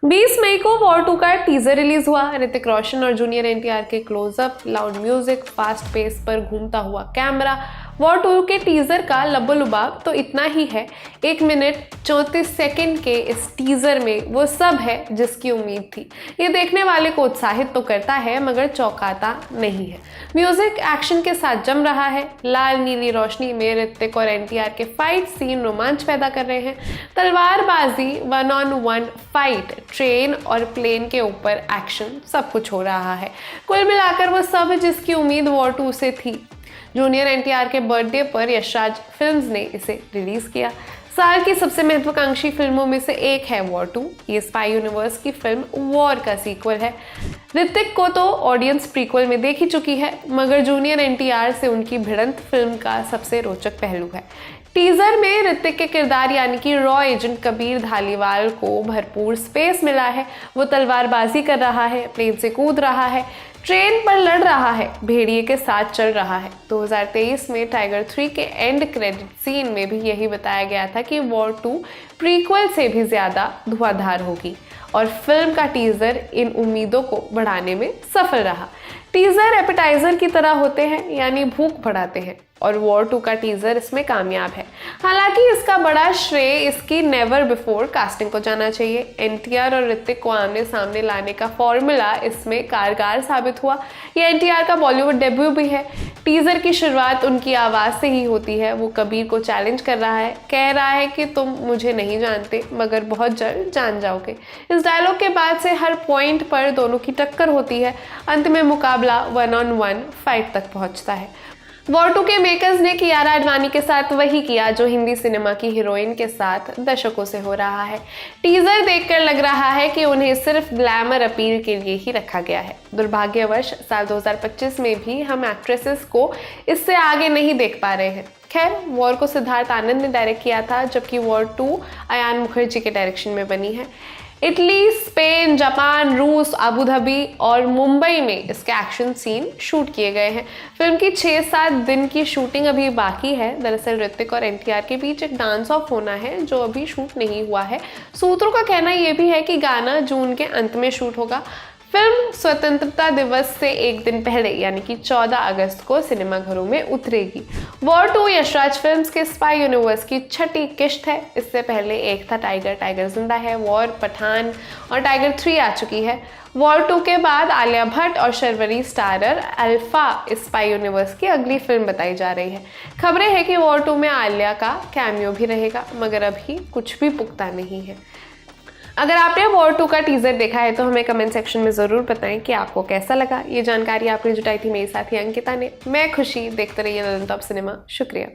20 मई को वॉर 2 का teaser release हुआ। ऋतिक रोशन और जूनियर एनटीआर के close up, loud music, fast pace पर घूमता हुआ कैमरा। वॉर 2 के टीजर का लबोलुबाब तो इतना ही है। 1 मिनट 34 सेकंड के इस टीजर में वो सब है जिसकी उम्मीद थी। ये देखने वाले को उत्साहित तो करता है मगर चौंकाता नहीं है। म्यूजिक एक्शन के साथ जम रहा है। लाल नीली रोशनी में ऋतिक और एनटीआर के फाइट सीन रोमांच पैदा कर रहे हैं। तलवारबाजी, 1-on-1 फाइट, ट्रेन और प्लेन के ऊपर एक्शन, सब कुछ हो रहा है। कुल मिलाकर वो सब जिसकी उम्मीद वॉर 2 से थी। जूनियर एनटीआर के बर्थडे पर यशराज फिल्म्स ने इसे रिलीज किया। साल की सबसे महत्वाकांक्षी फिल्मों में से एक है वॉर 2। ये स्पाई यूनिवर्स की फिल्म वॉर का सीक्वल है। ऋतिक को तो ऑडियंस प्रीक्वल में देख ही चुकी है, मगर जूनियर एनटीआर से उनकी भिड़ंत फिल्म का सबसे रोचक पहलू है। टीजर में ऋतिक के किरदार यानी कि रॉ एजेंट कबीर धालीवाल को भरपूर स्पेस मिला है। वो तलवारबाजी कर रहा है, प्लेन से कूद रहा है, ट्रेन पर लड़ रहा है, भेड़िए के साथ चल रहा है। 2023 में टाइगर 3 के एंड क्रेडिट सीन में भी यही बताया गया था कि वॉर 2 प्रीक्वल से भी ज्यादा धुआंधार होगी और फिल्म का टीजर इन उम्मीदों को बढ़ाने में सफल रहा। टीजर एपेटाइजर की तरह होते हैं, यानी भूख बढ़ाते हैं, और वॉर 2 का टीजर इसमें कामयाब है। हालांकि इसका बड़ा श्रेय इसकी नेवर बिफोर कास्टिंग को जाना चाहिए। एनटीआर और ऋतिक को आमने सामने लाने का फॉर्मूला इसमें कारगर साबित हुआ। यह एनटीआर का बॉलीवुड डेब्यू भी है। टीजर की शुरुआत उनकी आवाज से ही होती है। वो कबीर को चैलेंज कर रहा है, कह रहा है कि तुम मुझे नहीं जानते मगर बहुत जल्द जान जाओगे। इस डायलॉग के बाद से हर पॉइंट पर दोनों की टक्कर होती है। अंत में मुकाबला 1-on-1 फाइट तक पहुंचता है। वॉर 2 के मेकर्स ने कियारा आडवाणी के साथ वही किया जो हिंदी सिनेमा की हीरोइन के साथ दशकों से हो रहा है। टीजर देखकर लग रहा है कि उन्हें सिर्फ ग्लैमर अपील के लिए ही रखा गया है। दुर्भाग्यवश साल 2025 में भी हम एक्ट्रेसेस को इससे आगे नहीं देख पा रहे हैं। खैर, वॉर को सिद्धार्थ आनंद ने डायरेक्ट किया था, जबकि वॉर 2 अयान मुखर्जी के डायरेक्शन में बनी है। इटली, स्पेन, जापान, रूस, अबू धाबी और मुंबई में इसके एक्शन सीन शूट किए गए हैं। फिल्म की 6-7 दिन की शूटिंग अभी बाकी है। दरअसल ऋतिक और एनटीआर के बीच एक डांस ऑफ होना है जो अभी शूट नहीं हुआ है। सूत्रों का कहना यह भी है कि गाना जून के अंत में शूट होगा। फिल्म स्वतंत्रता दिवस से एक दिन पहले यानी कि 14 अगस्त को सिनेमाघरों में उतरेगी। वॉर 2 यशराज फिल्म्स के स्पाई यूनिवर्स की 6ठी किश्त है। इससे पहले एक था टाइगर, टाइगर जिंदा है, वॉर, पठान और टाइगर 3 आ चुकी है। वॉर 2 के बाद आलिया भट्ट और Sharvari starrer alpha spy universe की अगली फिल्म बताई जा रही है। खबरें हैं कि वॉर 2 में आलिया का कैमियो भी रहेगा, मगर अभी कुछ भी पुख्ता नहीं है। अगर आपने वॉर 2 का टीजर देखा है तो हमें कमेंट सेक्शन में ज़रूर बताएं कि आपको कैसा लगा। ये जानकारी आपने जुटाई थी मेरे साथी अंकिता ने। मैं खुशी। देखते रहिए ललन टॉप सिनेमा। शुक्रिया।